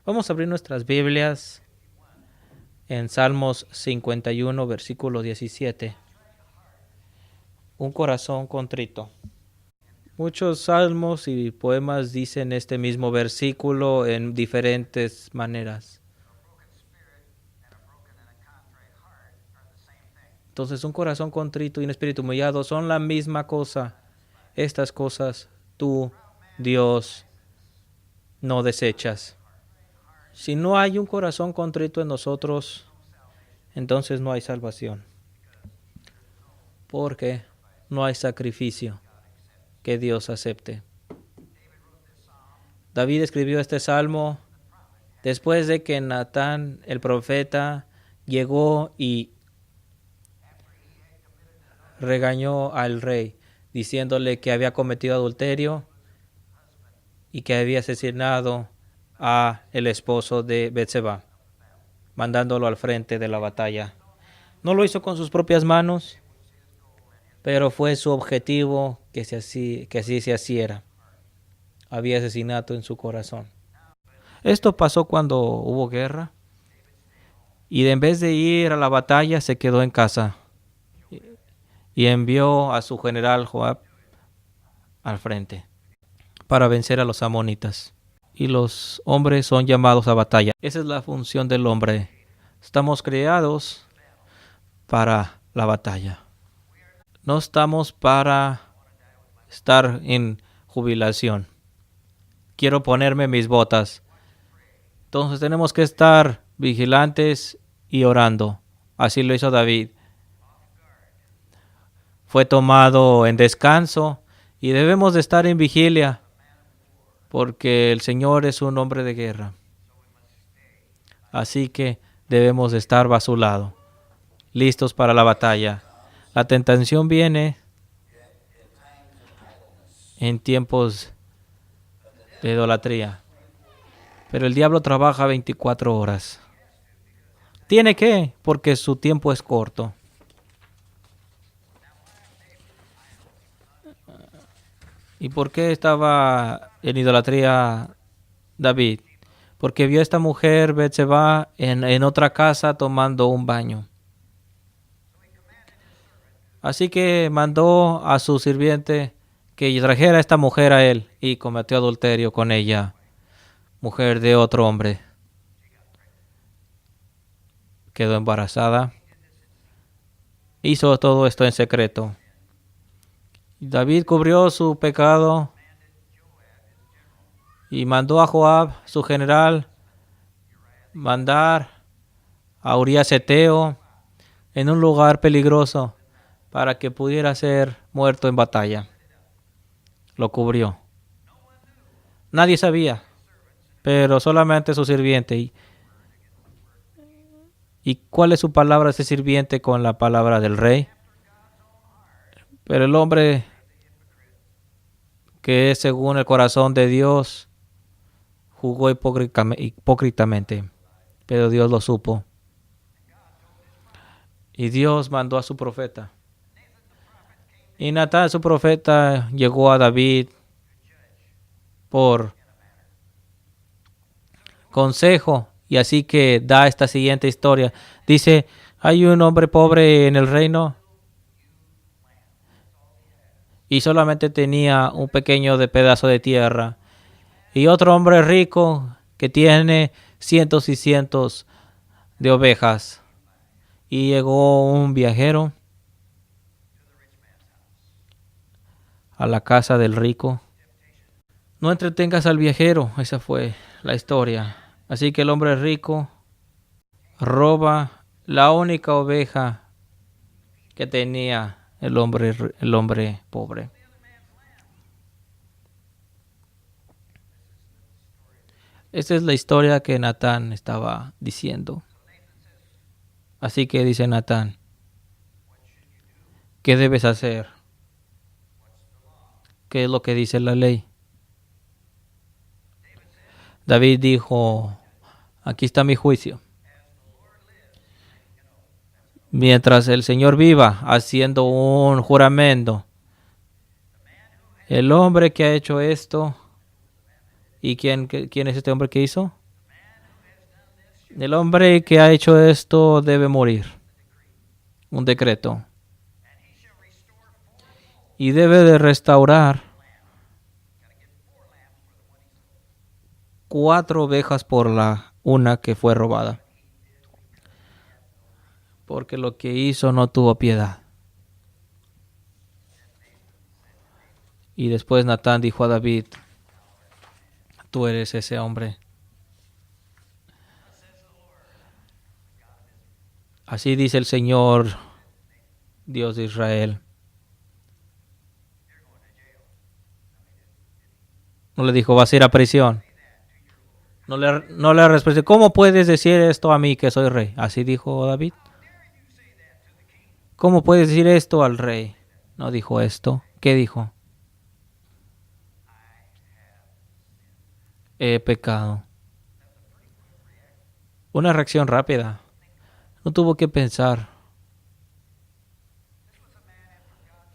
Vamos a abrir nuestras Biblias en Salmos 51, versículo 17. Un corazón contrito. Muchos salmos y poemas dicen este mismo versículo en diferentes maneras. Entonces, un corazón contrito y un espíritu humillado son la misma cosa. Estas cosas tú, Dios, no desechas. Si no hay un corazón contrito en nosotros, entonces no hay salvación. Porque no hay sacrificio que Dios acepte. David escribió este salmo después de que Natán, el profeta, llegó y regañó al rey, diciéndole que había cometido adulterio y que había asesinado a el esposo de Betseba, mandándolo al frente de la batalla. No lo hizo con sus propias manos, pero fue su objetivo que así se hiciera. Había asesinato en su corazón. Esto pasó cuando hubo guerra y en vez de ir a la batalla se quedó en casa y envió a su general Joab al frente para vencer a los amonitas. Y los hombres son llamados a batalla. Esa es la función del hombre. Estamos creados para la batalla. No estamos para estar en jubilación. Quiero ponerme mis botas. Entonces tenemos que estar vigilantes y orando. Así lo hizo David. Fue tomado en descanso y debemos de estar en vigilia porque el Señor es un hombre de guerra. Así que debemos de estar a su lado, listos para la batalla. La tentación viene en tiempos de idolatría, pero el diablo trabaja 24 horas. Tiene que, porque su tiempo es corto. ¿Y por qué estaba en idolatría David? Porque vio a esta mujer, Betseba, en otra casa tomando un baño. Así que mandó a su sirviente que trajera a esta mujer a él y cometió adulterio con ella, mujer de otro hombre. Quedó embarazada. Hizo todo esto en secreto. David cubrió su pecado y mandó a Joab, su general, mandar a Urías Eteo en un lugar peligroso para que pudiera ser muerto en batalla. Lo cubrió. Nadie sabía, pero solamente su sirviente. ¿Y cuál es su palabra ese sirviente con la palabra del rey? Pero el hombre que es según el corazón de Dios jugó hipócritamente, pero Dios lo supo. Y Dios mandó a su profeta. Y Natán, su profeta, llegó a David por consejo. Y así que da esta siguiente historia. Dice, hay un hombre pobre en el reino y solamente tenía un pequeño pedazo de tierra. Y otro hombre rico que tiene cientos y cientos de ovejas. Y llegó un viajero a la casa del rico. No entretengas al viajero, esa fue la historia. Así que el hombre rico roba la única oveja que tenía el hombre pobre. Esta es la historia que Natán estaba diciendo. Así que dice Natán, ¿qué debes hacer? ¿Qué es lo que dice la ley? David dijo, aquí está mi juicio. Mientras el Señor viva, haciendo un juramento, el hombre que ha hecho esto, ¿y quién es este hombre que hizo? El hombre que ha hecho esto debe morir. Un decreto. Y debe de restaurar 4 ovejas por la una que fue robada. Porque lo que hizo no tuvo piedad. Y después Natán dijo a David, tú eres ese hombre. Así dice el Señor, Dios de Israel. No le dijo, vas a ir a prisión. No le respondió, ¿cómo puedes decir esto a mí que soy rey? Así dijo David. ¿Cómo puedes decir esto al rey? No dijo esto. ¿Qué dijo? He pecado. Una reacción rápida. No tuvo que pensar.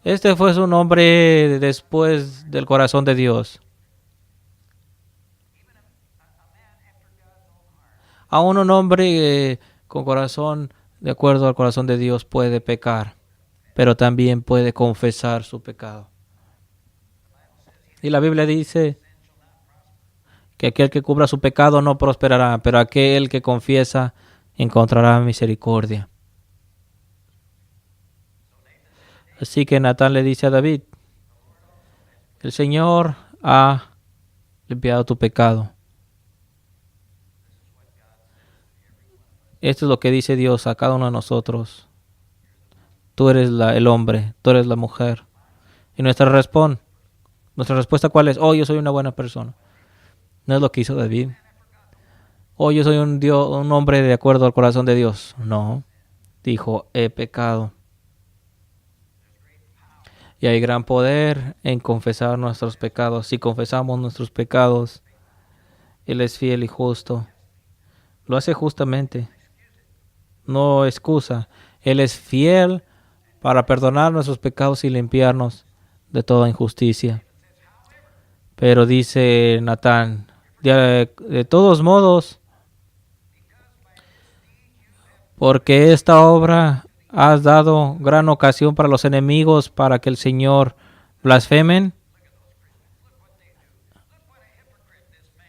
Este fue un hombre después del corazón de Dios. Aún un hombre con corazón de acuerdo al corazón de Dios puede pecar, pero también puede confesar su pecado. Y la Biblia dice que aquel que cubra su pecado no prosperará, pero aquel que confiesa encontrará misericordia. Así que Natán le dice a David, el Señor ha limpiado tu pecado. Esto es lo que dice Dios a cada uno de nosotros. Tú eres el hombre, tú eres la mujer. Y nuestra respuesta ¿cuál es? Oh, yo soy una buena persona. No es lo que hizo David. Oh, yo soy un hombre de acuerdo al corazón de Dios. No. Dijo, he pecado. Y hay gran poder en confesar nuestros pecados. Si confesamos nuestros pecados, Él es fiel y justo. Lo hace justamente. No excusa. Él es fiel para perdonar nuestros pecados y limpiarnos de toda injusticia. Pero dice Natán, de todos modos, porque esta obra has dado gran ocasión para los enemigos para que el Señor blasfemen.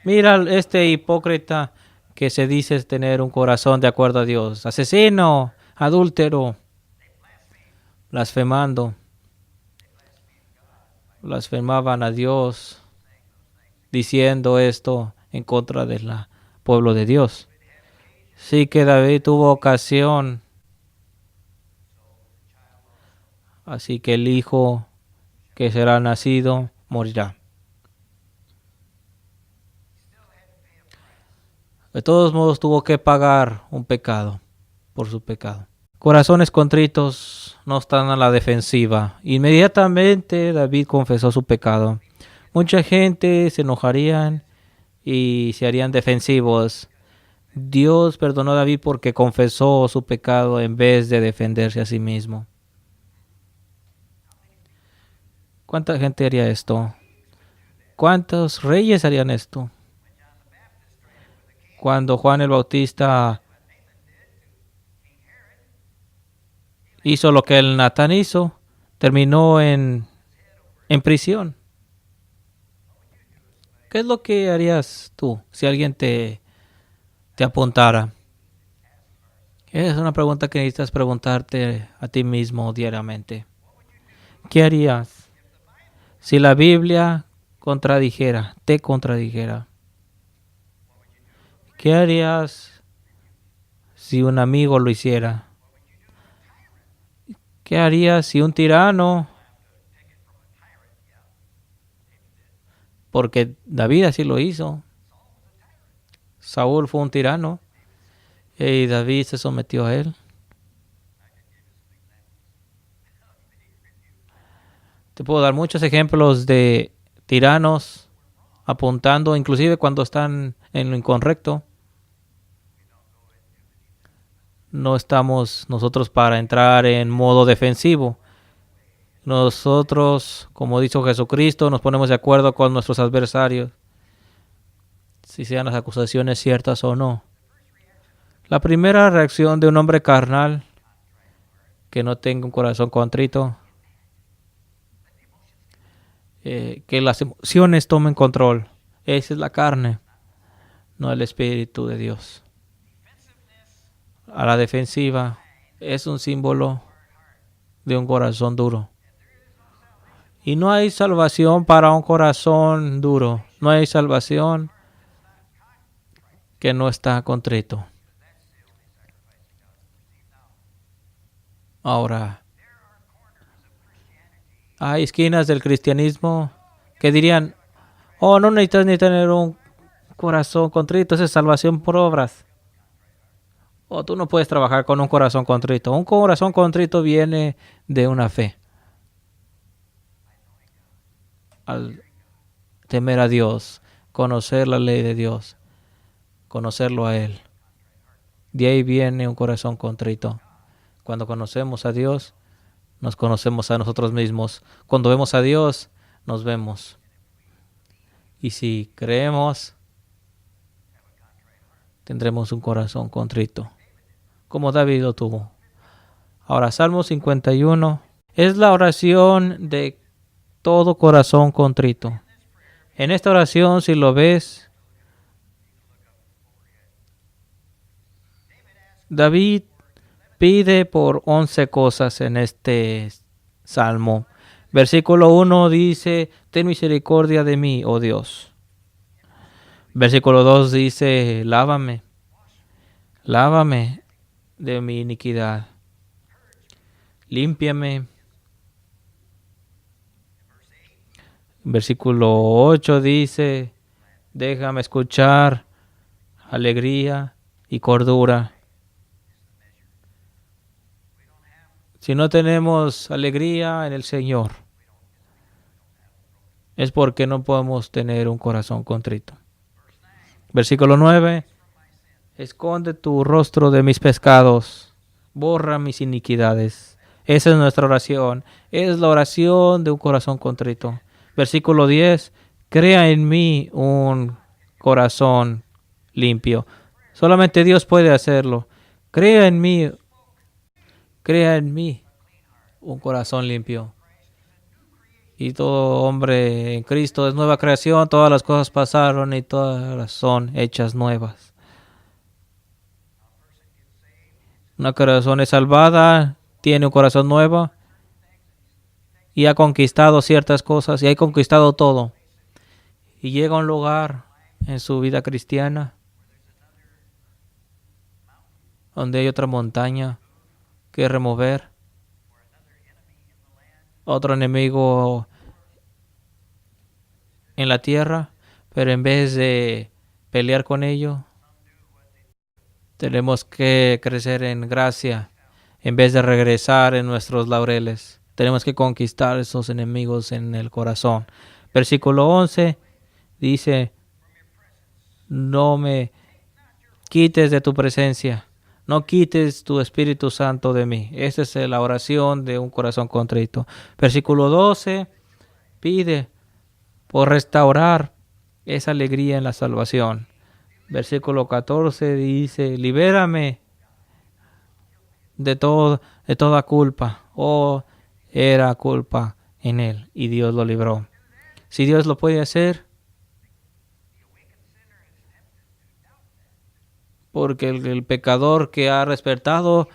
Mira este hipócrita que se dice tener un corazón de acuerdo a Dios. Asesino, adúltero, blasfemando. Blasfemaban a Dios diciendo esto en contra del pueblo de Dios. Sí que David tuvo ocasión. Así que el hijo que será nacido morirá. De todos modos tuvo que pagar un pecado por su pecado. Corazones contritos no están a la defensiva. Inmediatamente David confesó su pecado. Mucha gente se enojarían y se harían defensivos. Dios perdonó a David porque confesó su pecado en vez de defenderse a sí mismo. ¿Cuánta gente haría esto? ¿Cuántos reyes harían esto? Cuando Juan el Bautista hizo lo que el Natán hizo, terminó en prisión. ¿Qué es lo que harías tú si alguien te apuntara? Es una pregunta que necesitas preguntarte a ti mismo diariamente. ¿Qué harías si la Biblia te contradijera? ¿Qué harías si un amigo lo hiciera? ¿Qué harías si un tirano? Porque David así lo hizo. Saúl fue un tirano y David se sometió a él. Te puedo dar muchos ejemplos de tiranos apuntando, inclusive cuando están en lo incorrecto. No estamos nosotros para entrar en modo defensivo. Nosotros, como dijo Jesucristo, nos ponemos de acuerdo con nuestros adversarios, si sean las acusaciones ciertas o no. La primera reacción de un hombre carnal que no tenga un corazón contrito, que las emociones tomen control. Esa es la carne, no el Espíritu de Dios. A la defensiva es un símbolo de un corazón duro. Y no hay salvación para un corazón duro. No hay salvación que no está contrito. Ahora, hay esquinas del cristianismo que dirían, oh, no necesitas ni tener un corazón contrito, esa es salvación por obras. O tú no puedes trabajar con un corazón contrito. Un corazón contrito viene de una fe. Al temer a Dios, conocer la ley de Dios, conocerlo a Él. De ahí viene un corazón contrito. Cuando conocemos a Dios, nos conocemos a nosotros mismos. Cuando vemos a Dios, nos vemos. Y si creemos, tendremos un corazón contrito, como David lo tuvo. Ahora, Salmo 51 es la oración de todo corazón contrito. En esta oración, si lo ves, David pide por 11 cosas en este salmo. Versículo 1 dice, ten misericordia de mí, oh Dios. Versículo 2 dice, lávame de mi iniquidad. Límpiame. Versículo 8 dice, déjame escuchar alegría y cordura. Si no tenemos alegría en el Señor, es porque no podemos tener un corazón contrito. Versículo 9, esconde tu rostro de mis pecados, borra mis iniquidades. Esa es nuestra oración, es la oración de un corazón contrito. Versículo 10, crea en mí un corazón limpio. Solamente Dios puede hacerlo. Crea en mí un corazón limpio. Y todo hombre en Cristo es nueva creación, todas las cosas pasaron y todas son hechas nuevas. Una corazón es salvada, tiene un corazón nuevo y ha conquistado ciertas cosas y ha conquistado todo. Y llega a un lugar en su vida cristiana donde hay otra montaña que remover, otro enemigo en la tierra, pero en vez de pelear con ello, tenemos que crecer en gracia en vez de regresar en nuestros laureles. Tenemos que conquistar esos enemigos en el corazón. Versículo 11 dice, no me quites de tu presencia, no quites tu Espíritu Santo de mí. Esa es la oración de un corazón contrito. Versículo 12 pide por restaurar esa alegría en la salvación. Versículo 14 dice, libérame de toda culpa. Oh, era culpa en él y Dios lo libró. Si Dios lo puede hacer, porque el pecador que ha despertado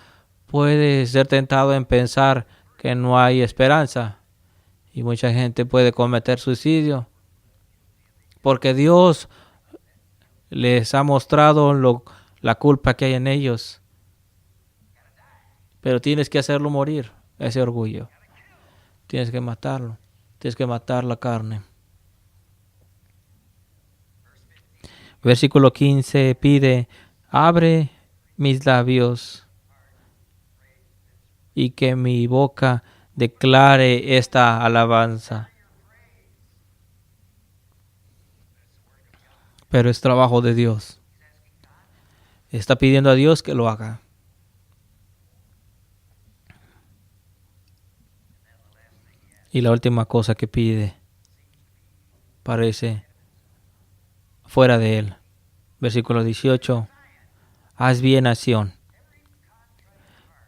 puede ser tentado en pensar que no hay esperanza. Y mucha gente puede cometer suicidio porque Dios les ha mostrado la culpa que hay en ellos. Pero tienes que hacerlo morir, ese orgullo. Tienes que matarlo. Tienes que matar la carne. Versículo 15 pide, abre mis labios y que mi boca declare esta alabanza. Pero es trabajo de Dios. Está pidiendo a Dios que lo haga. Y la última cosa que pide parece fuera de él. Versículo 18. haz bien a Sión.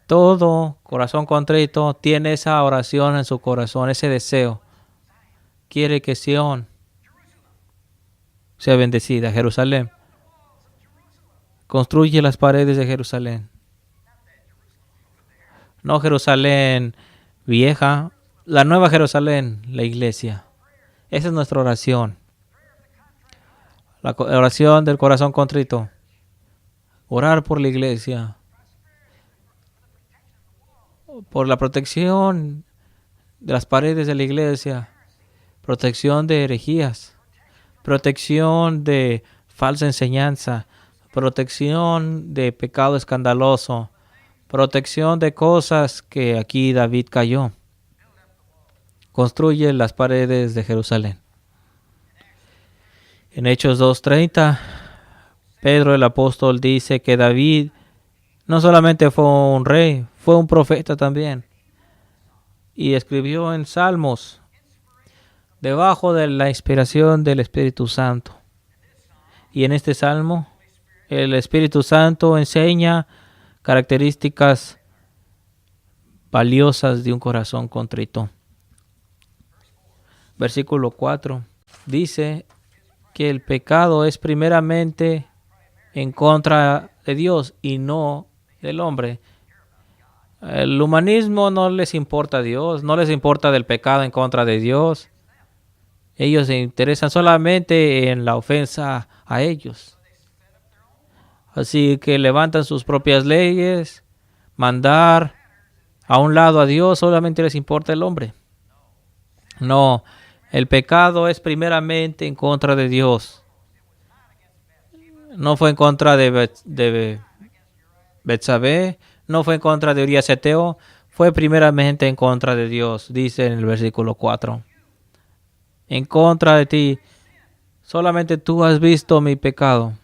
Todo corazón contrito tiene esa oración en su corazón, ese deseo. Quiere que Sión sea bendecida, Jerusalén. Construye las paredes de Jerusalén. No Jerusalén vieja, la nueva Jerusalén, la iglesia. Esa es nuestra oración. La oración del corazón contrito. Orar por la iglesia. Por la protección de las paredes de la iglesia. Protección de herejías. Protección de falsa enseñanza. Protección de pecado escandaloso. Protección de cosas que aquí David cayó. Construye las paredes de Jerusalén. En Hechos 2:30, Pedro el apóstol dice que David no solamente fue un rey, fue un profeta también. Y escribió en Salmos debajo de la inspiración del Espíritu Santo. Y en este salmo, el Espíritu Santo enseña características valiosas de un corazón contrito. Versículo 4 dice que el pecado es primeramente en contra de Dios y no del hombre. El humanismo no les importa a Dios, no les importa del pecado en contra de Dios. Ellos se interesan solamente en la ofensa a ellos. Así que levantan sus propias leyes, mandar a un lado a Dios, solamente les importa el hombre. No, el pecado es primeramente en contra de Dios. No fue en contra de Betsabé, no fue en contra de Urías Eteo, fue primeramente en contra de Dios, dice en el versículo 4. En contra de ti, solamente tú has visto mi pecado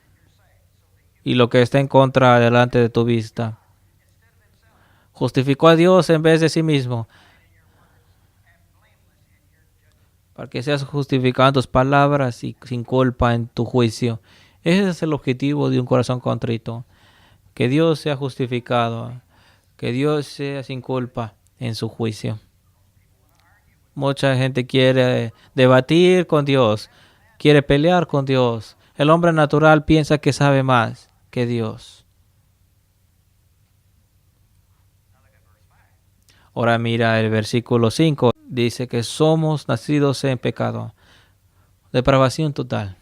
y lo que está en contra delante de tu vista. Justificó a Dios en vez de sí mismo, para que seas justificado en tus palabras y sin culpa en tu juicio. Ese es el objetivo de un corazón contrito. Que Dios sea justificado, que Dios sea sin culpa en su juicio. Mucha gente quiere debatir con Dios, quiere pelear con Dios. El hombre natural piensa que sabe más que Dios. Ahora mira el versículo 5. Dice que somos nacidos en pecado. Depravación total.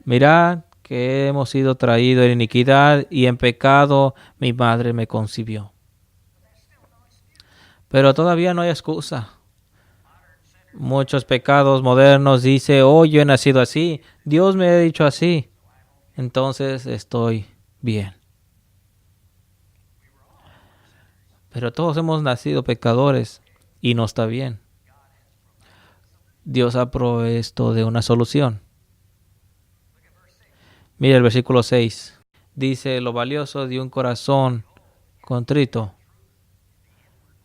Mirad que hemos sido traídos en iniquidad y en pecado mi madre me concibió. Pero todavía no hay excusa. Muchos pecados modernos dicen, oh, yo he nacido así, Dios me ha dicho así, entonces estoy bien. Pero todos hemos nacido pecadores y no está bien. Dios ha provisto de una solución. Mira el versículo 6. Dice, lo valioso de un corazón contrito.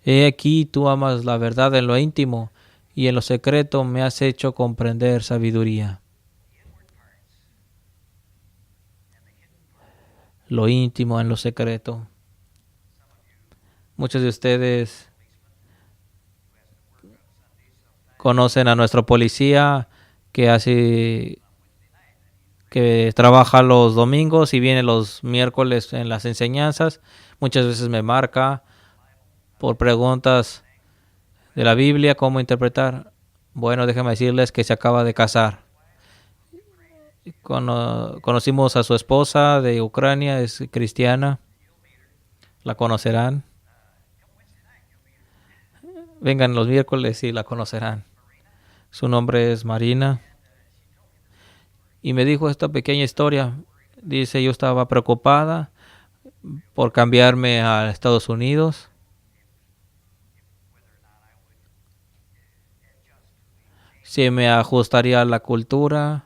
He aquí tú amas la verdad en lo íntimo y en lo secreto me has hecho comprender sabiduría. Lo íntimo en lo secreto. Muchos de ustedes conocen a nuestro policía que trabaja los domingos y viene los miércoles en las enseñanzas. Muchas veces me marca por preguntas de la Biblia, cómo interpretar. Bueno, déjenme decirles que se acaba de casar. Conocimos a su esposa de Ucrania, es cristiana. La conocerán. Vengan los miércoles y la conocerán. Su nombre es Marina. Y me dijo esta pequeña historia. Dice, yo estaba preocupada por cambiarme a Estados Unidos. Si me ajustaría a la cultura.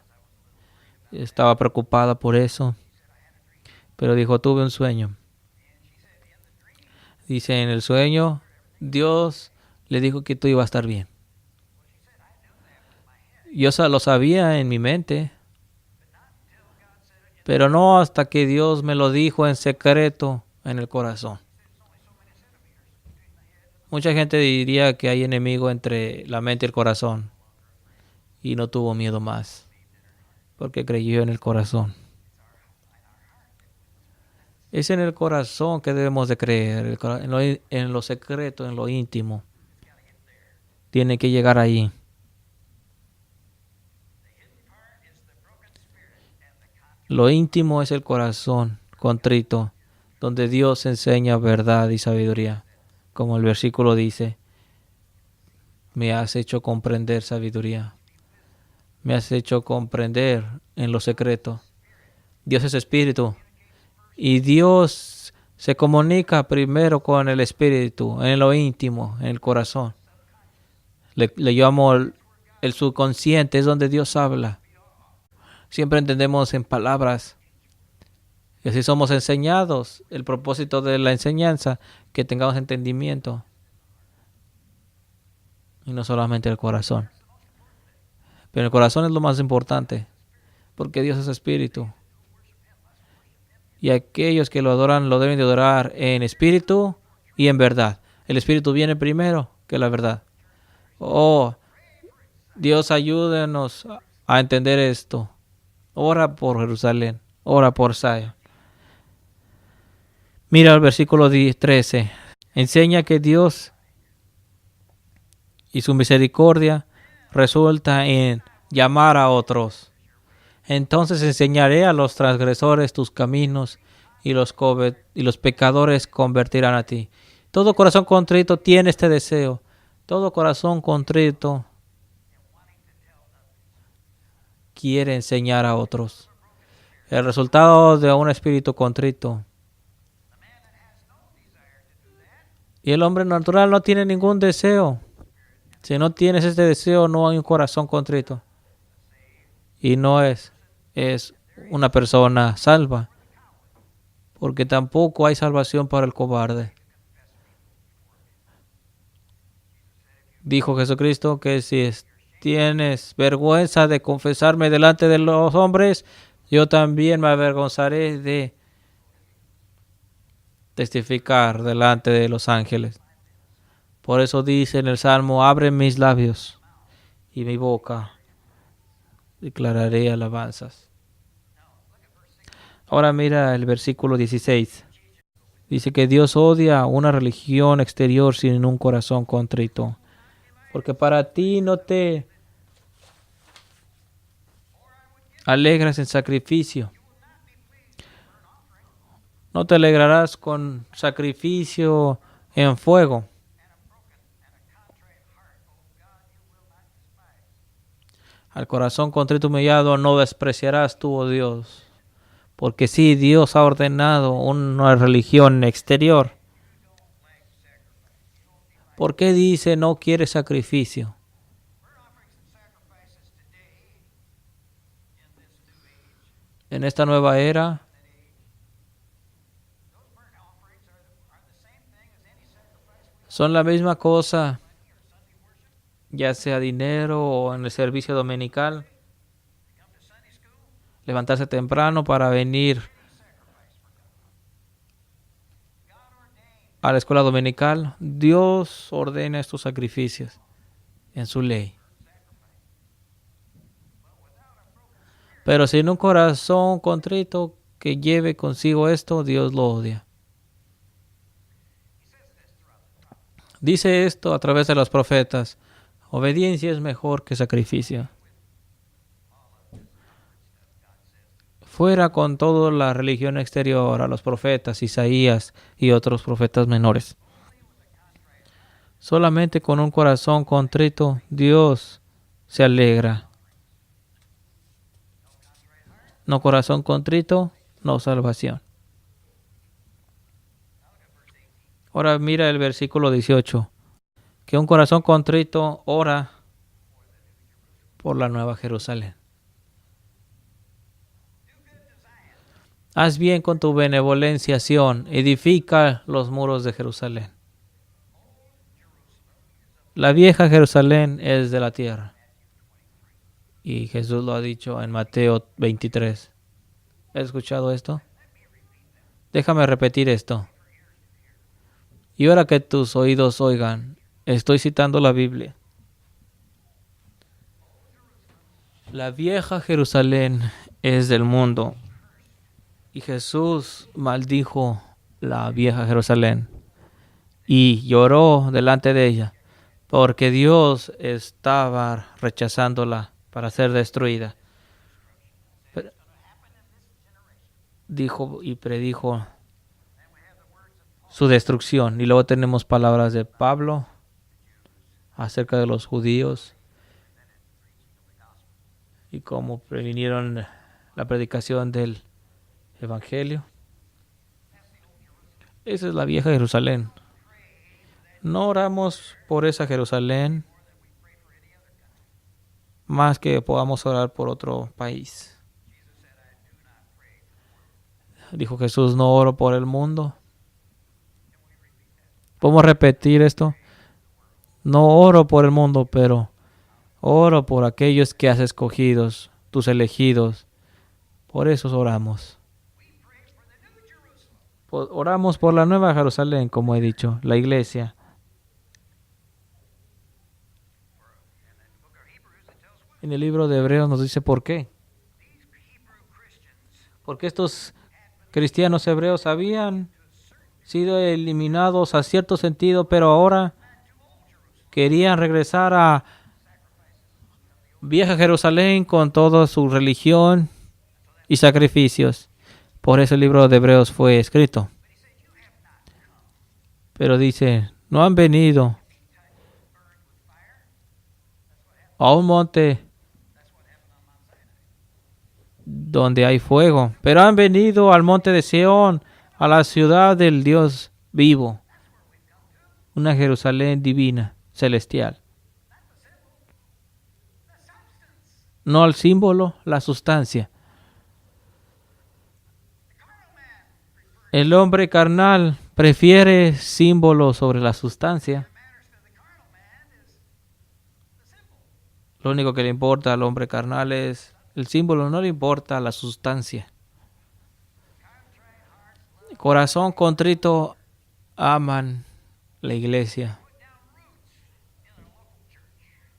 Estaba preocupada por eso. Pero dijo, tuve un sueño. Dice, en el sueño, Dios le dijo que tú ibas a estar bien. Yo lo sabía en mi mente. pero no hasta que Dios me lo dijo en secreto en el corazón. Mucha gente diría que hay enemigo entre la mente y el corazón y no tuvo miedo más porque creyó en el corazón. Es en el corazón que debemos de creer, en lo secreto, en lo íntimo. Tiene que llegar ahí. Lo íntimo es el corazón contrito, donde Dios enseña verdad y sabiduría. Como el versículo dice, me has hecho comprender sabiduría. Me has hecho comprender en lo secreto. Dios es espíritu. Y Dios se comunica primero con el espíritu, en lo íntimo, en el corazón. Le llamo el subconsciente, es donde Dios habla. Siempre entendemos en palabras. Y así somos enseñados. El propósito de la enseñanza, que tengamos entendimiento. Y no solamente el corazón. Pero el corazón es lo más importante. Porque Dios es espíritu. Y aquellos que lo adoran lo deben de adorar en espíritu y en verdad. El espíritu viene primero que la verdad. Oh, Dios ayúdenos a entender esto. Ora por Jerusalén. Ora por Sion. Mira el versículo 13. Enseña que Dios y su misericordia resulta en llamar a otros. Entonces enseñaré a los transgresores tus caminos y los pecadores convertirán a ti. Todo corazón contrito tiene este deseo. Todo corazón contrito quiere enseñar a otros. El resultado de un espíritu contrito. Y el hombre natural no tiene ningún deseo. Si no tienes este deseo, no hay un corazón contrito. Y no es una persona salva. Porque tampoco hay salvación para el cobarde. Dijo Jesucristo que si tienes vergüenza de confesarme delante de los hombres, yo también me avergonzaré de testificar delante de los ángeles. Por eso dice en el Salmo, abre mis labios y mi boca declararé alabanzas. Ahora mira el versículo 16. Dice que Dios odia una religión exterior sin un corazón contrito. Porque para ti no te alegras en sacrificio. No te alegrarás con sacrificio en fuego. Al corazón contrito y humillado no despreciarás tú, oh Dios. Porque sí, Dios ha ordenado una religión exterior. ¿Por qué dice no quiere sacrificio? En esta nueva era, son la misma cosa, ya sea dinero o en el servicio dominical. Levantarse temprano para venir a la escuela dominical. Dios ordena estos sacrificios en su ley. Pero sin un corazón contrito que lleve consigo esto, Dios lo odia. Dice esto a través de los profetas. Obediencia es mejor que sacrificio. Fuera con toda la religión exterior, a los profetas, Isaías y otros profetas menores. Solamente con un corazón contrito, Dios se alegra. No corazón contrito, no salvación. Ahora mira el versículo 18. Que un corazón contrito ora por la nueva Jerusalén. Haz bien con tu benevolencia, Sión, edifica los muros de Jerusalén. La vieja Jerusalén es de la tierra. Y Jesús lo ha dicho en Mateo 23. ¿Has escuchado esto? Déjame repetir esto. Y ahora que tus oídos oigan, estoy citando la Biblia. La vieja Jerusalén es del mundo. Y Jesús maldijo la vieja Jerusalén y lloró delante de ella, porque Dios estaba rechazándola para ser destruida. Pero dijo y predijo su destrucción. Y luego tenemos palabras de Pablo acerca de los judíos y cómo previnieron la predicación del Evangelio. Esa es la vieja Jerusalén. No oramos por esa Jerusalén más que podamos orar por otro país. Dijo Jesús, no oro por el mundo. ¿Podemos repetir esto? No oro por el mundo, pero oro por aquellos que has escogido, tus elegidos. Por eso oramos. Oramos por la nueva Jerusalén, como he dicho, la iglesia. En el libro de Hebreos nos dice por qué. Porque estos cristianos hebreos habían sido eliminados a cierto sentido, pero ahora querían regresar a vieja Jerusalén con toda su religión y sacrificios. Por eso el libro de Hebreos fue escrito. Pero dice, no han venido a un monte donde hay fuego, pero han venido al monte de Sión, a la ciudad del Dios vivo, una Jerusalén divina, celestial. No al símbolo, la sustancia. El hombre carnal prefiere símbolos sobre la sustancia. Lo único que le importa al hombre carnal es el símbolo, no le importa la sustancia. Corazón contrito aman la iglesia.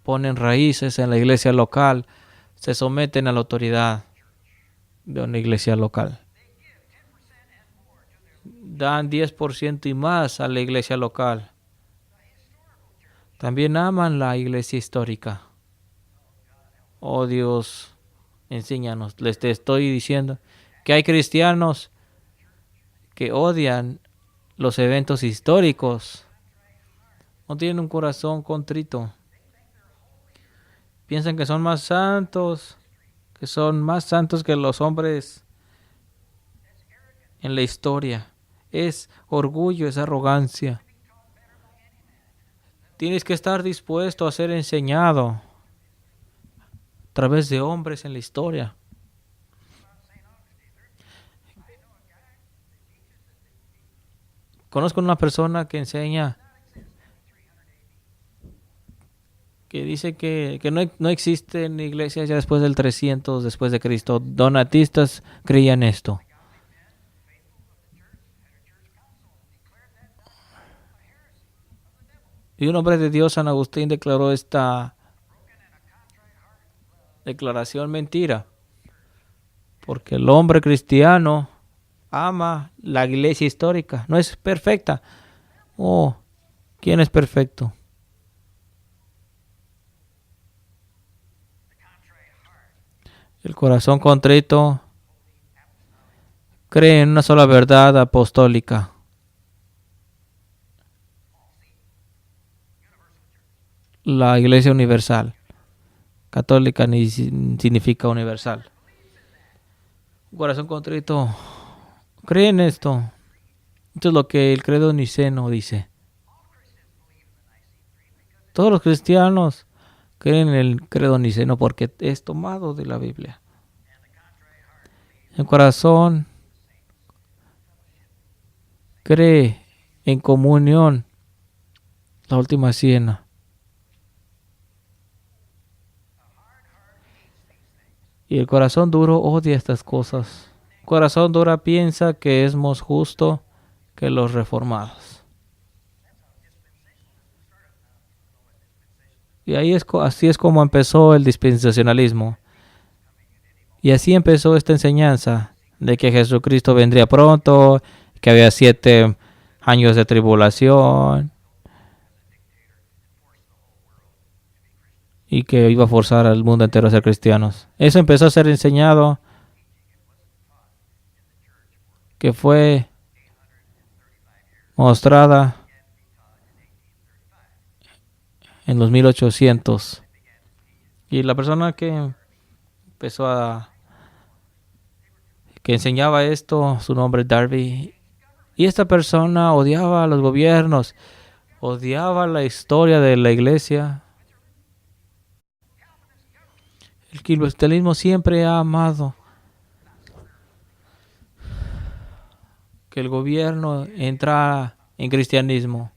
Ponen raíces en la iglesia local. Se someten a la autoridad de una iglesia local. Dan 10% y más a la iglesia local. También aman la iglesia histórica. Oh Dios, enséñanos. Les te estoy diciendo que hay cristianos que odian los eventos históricos. No tienen un corazón contrito. Piensan que son más santos, que los hombres en la historia. Es orgullo, es arrogancia. Tienes que estar dispuesto a ser enseñado a través de hombres en la historia. Conozco una persona que enseña, que dice que no existen iglesias ya después del 300 después de Cristo. Donatistas creían esto. Y un hombre de Dios, San Agustín, declaró esta declaración mentira. Porque el hombre cristiano ama la iglesia histórica. No es perfecta. Oh, ¿quién es perfecto? El corazón contrito cree en una sola verdad apostólica. La iglesia universal. Católica ni significa universal. Un corazón contrito cree en esto. Esto es lo que el credo niceno dice. Todos los cristianos creen en el credo niceno porque es tomado de la Biblia. El corazón cree en comunión, la última cena. Y el corazón duro odia estas cosas corazón duro piensa que es más justo que los reformados. Y así es como empezó el dispensacionalismo. Y así empezó esta enseñanza de que Jesucristo vendría pronto, que había 7 años de tribulación y que iba a forzar al mundo entero a ser cristianos. Eso empezó a ser enseñado, que fue mostrada en los 1800. Y la persona que empezó que enseñaba esto, su nombre es Darby. Y esta persona odiaba a los gobiernos, odiaba la historia de la iglesia. El cristianismo siempre ha amado que el gobierno entrara en cristianismo.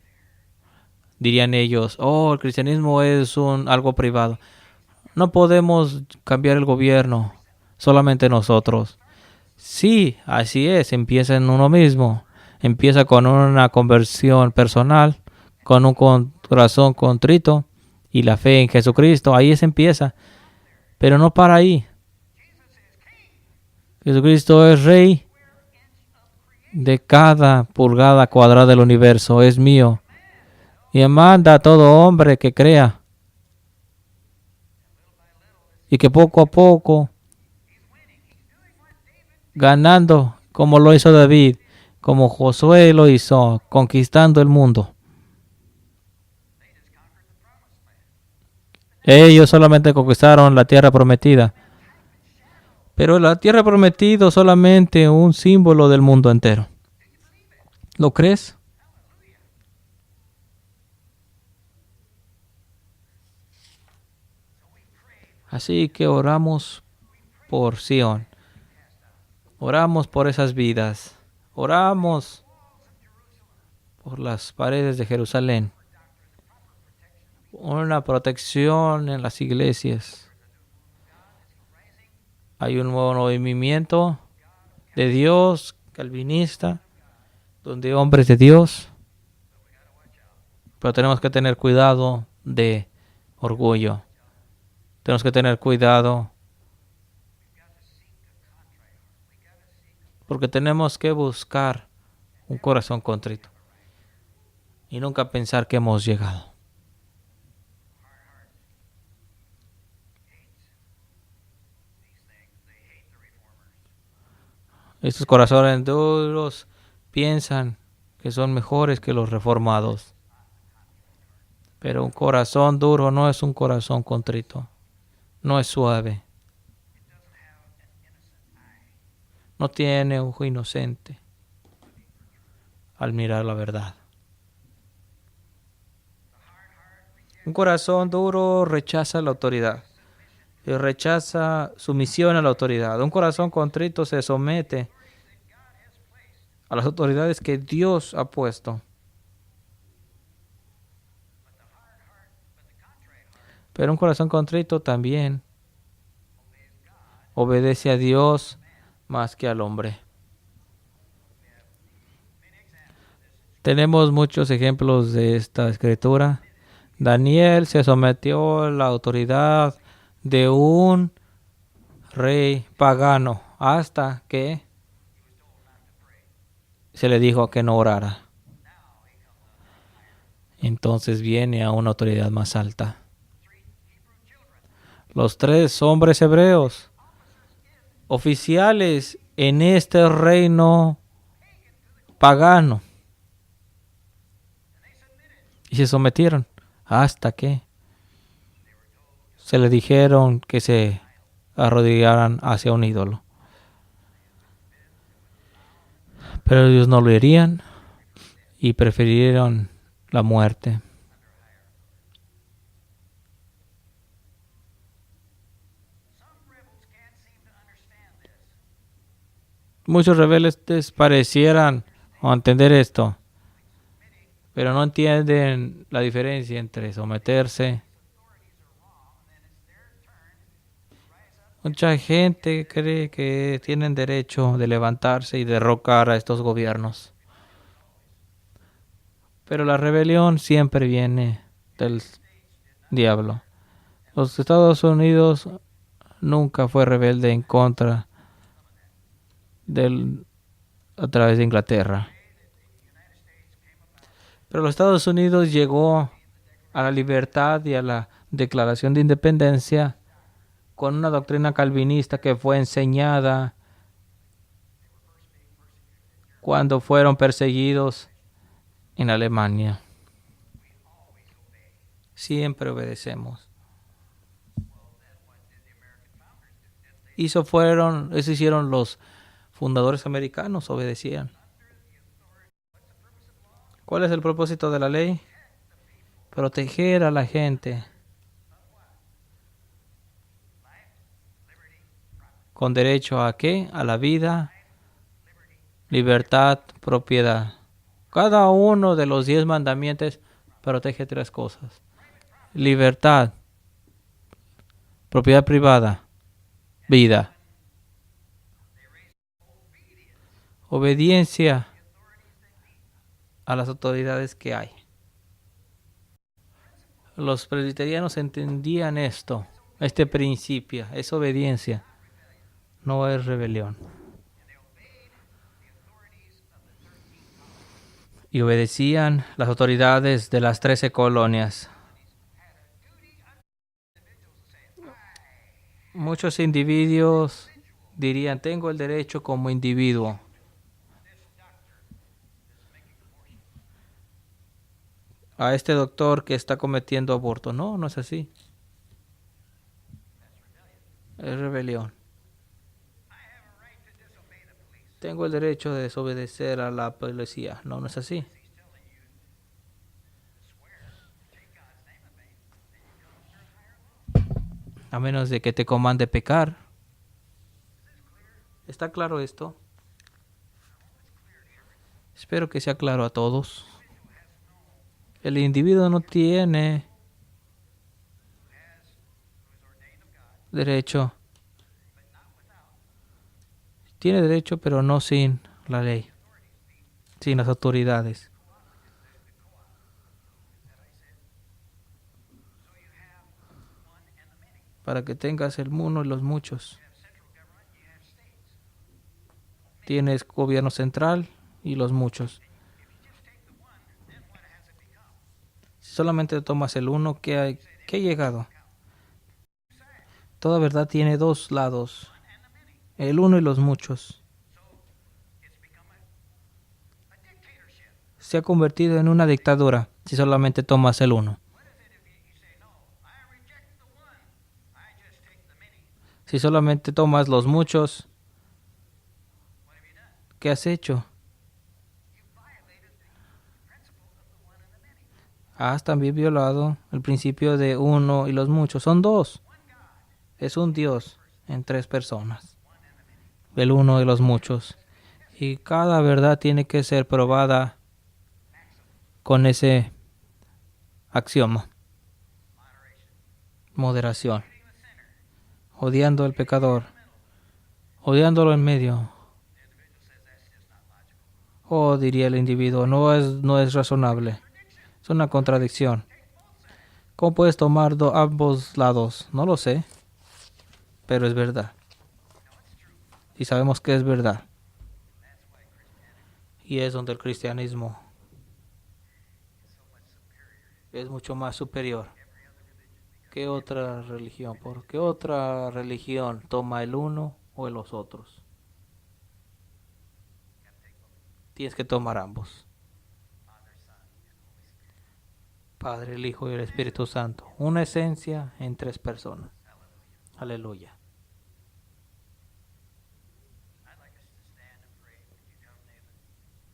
Dirían ellos, oh, el cristianismo es algo privado. No podemos cambiar el gobierno, solamente nosotros. Sí, así es, empieza en uno mismo. Empieza con una conversión personal, con un corazón contrito y la fe en Jesucristo. Ahí se empieza, pero no para ahí. Jesucristo es Rey de cada pulgada cuadrada del universo, es mío. Y manda a todo hombre que crea. Y que poco a poco, ganando como lo hizo David, como Josué lo hizo, conquistando el mundo. Ellos solamente conquistaron la tierra prometida. Pero la tierra prometida es solamente un símbolo del mundo entero. ¿Lo crees? Así que oramos por Sion. Oramos por esas vidas. Oramos por las paredes de Jerusalén. Una protección en las iglesias. Hay un nuevo movimiento de Dios, calvinista, donde hombres de Dios. Pero tenemos que tener cuidado de orgullo. Tenemos que tener cuidado porque tenemos que buscar un corazón contrito y nunca pensar que hemos llegado. Estos corazones duros piensan que son mejores que los reformados. Pero un corazón duro no es un corazón contrito. No es suave. No tiene ojo inocente al mirar la verdad. Un corazón duro rechaza la autoridad y rechaza sumisión a la autoridad. Un corazón contrito se somete a las autoridades que Dios ha puesto. Pero un corazón contrito también obedece a Dios más que al hombre. Tenemos muchos ejemplos de esta escritura. Daniel se sometió a la autoridad de un rey pagano hasta que se le dijo que no orara. Entonces viene a una autoridad más alta. Los 3 hombres hebreos, oficiales en este reino pagano, y se sometieron hasta que se le dijeron que se arrodillaran hacia un ídolo. Pero ellos no lo harían y prefirieron la muerte. Muchos rebeldes parecieran entender esto, pero no entienden la diferencia entre someterse Mucha gente cree que tienen derecho de levantarse y derrocar a estos gobiernos. Pero la rebelión siempre viene del diablo. Los Estados Unidos nunca fue rebelde en contra del a través de Inglaterra. Pero los Estados Unidos llegó a la libertad y a la Declaración de Independencia con una doctrina calvinista que fue enseñada cuando fueron perseguidos en Alemania. Siempre obedecemos. Eso hicieron los fundadores americanos, obedecían. ¿Cuál es el propósito de la ley? Proteger a la gente con derecho a ¿qué? A la vida, libertad, propiedad. Cada uno de los 10 mandamientos protege 3 cosas. Libertad, propiedad privada, vida. Obediencia a las autoridades que hay. Los presbiterianos entendían esto, este principio, es obediencia, no es rebelión. Y obedecían las autoridades de las 13 colonias. Muchos individuos dirían, tengo el derecho como individuo. A este doctor que está cometiendo aborto. No, no es así. Es rebelión. Tengo el derecho de desobedecer a la policía. No, no es así. A menos de que te comande pecar. ¿Está claro esto? Espero que sea claro a todos. El individuo no tiene derecho. Tiene derecho, pero no sin la ley, sin las autoridades. Para que tengas el uno y los muchos. Tienes gobierno central y los muchos. Si solamente tomas el uno, ¿qué ha llegado? Toda verdad tiene 2 lados. El uno y los muchos. Se ha convertido en una dictadura si solamente tomas el uno. Si solamente tomas los muchos, ¿qué has hecho? Has también violado el principio de uno y los muchos. Son 2. Es un Dios en 3 personas. El uno y los muchos. Y cada verdad tiene que ser probada con ese axioma. Moderación. Odiando al pecador. Odiándolo en medio. Oh, diría el individuo, no es razonable. Es una contradicción. ¿Cómo puedes tomar ambos lados? No lo sé, pero es verdad. Y sabemos que es verdad. Y es donde el cristianismo es mucho más superior que otra religión. ¿Por qué otra religión toma el uno o los otros? Tienes que tomar ambos. Padre, el Hijo y el Espíritu Santo. Una esencia en 3 personas. Aleluya.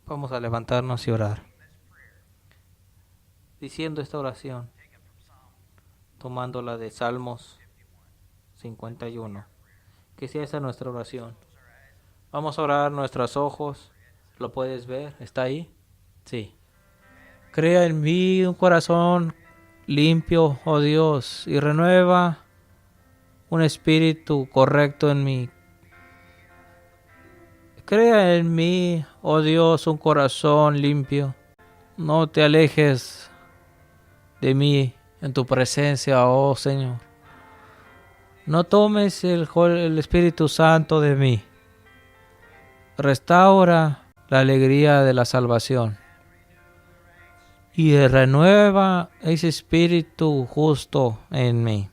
Vamos a levantarnos y orar. Diciendo esta oración, tomándola de Salmos 51. Que sea esa nuestra oración. Vamos a orar nuestros ojos. ¿Lo puedes ver? ¿Está ahí? Sí. Crea en mí un corazón limpio, oh Dios, y renueva un espíritu correcto en mí. Crea en mí, oh Dios, un corazón limpio. No te alejes de mí en tu presencia, oh Señor. No tomes el Espíritu Santo de mí. Restaura la alegría de la salvación y renueva ese espíritu justo en mí.